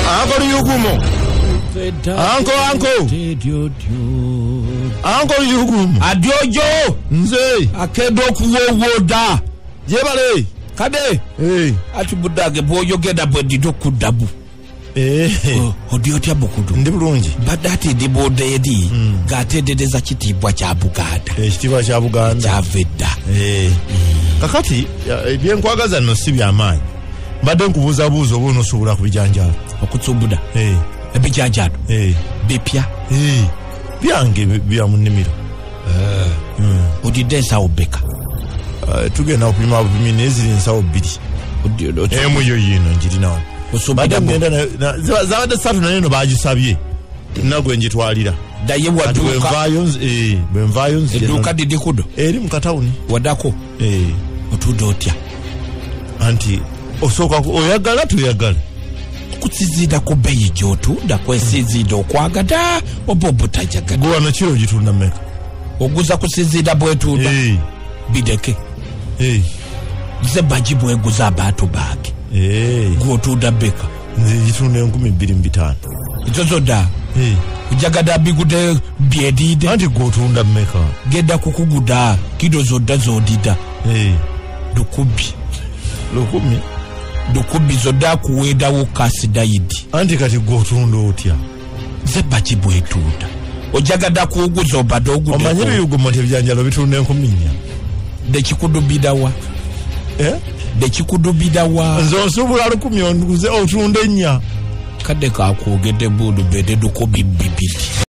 Uncle Yugumo. Uncle Yugumo. Adiojo. Nze. Akedo kuwoda. Jebale. Kade. Atubudage boyo geda bodido kudabu. Odiotya bukudu. Ndi bulungi. Badati dibode yedi. Gate dedeza kitibwa kya Buganda. Kitibwa kya Buganda. Chavedda. Kakati ebyenkwagaza no si byamaanyi. Mbadde nkubuuza buuzo bono osobola kubijanjala. Okutsubuda. Ebijanjalo. Bipya. Byange bya mu nnimiro. Odidde ensawo beka. Tugenda okupima bupimi n'eziri ensawo bbiri. Emu yo yino njirinawo. Badde ngenda zabadde ssatu naye no baagisabye. Nagwe njitwalira. Daye waduka. Bwenvaayo nzija. Eduka didi kudo. Eri mu katawuni. Wadako. Otudo otya. Anti osooka oyagala tuyagala. Kutsizida ku bbeeyi gy'otunda kwesizida okwagada oba obutajagada. Gwe wano kiro gitunda mmeka? Oguza kusizida bwetunda. Bideke. Nze bagi bweguza abantu baage. Gwe otunda beka. Nze gitunda 22,500. Zozoda. Ujagada bigude byedide. Anti gwe otunda mmeka? Genda kukuguda kido zodda zodida. Lukubi. Lukubi zodda kuwedawo kasidaidi. Anti kati gwe otunda otya? Nze bagi bwetunda. Ojagada kuuguza obadde ogude. Omanyire Yugumo nti ebyanjalo bitunda 10,000. Dekikudubidawa. Dekikudubidawa. Nze osobola 10,000 onguze otunda 4. Kadde kakwogedde budu bede 2,200.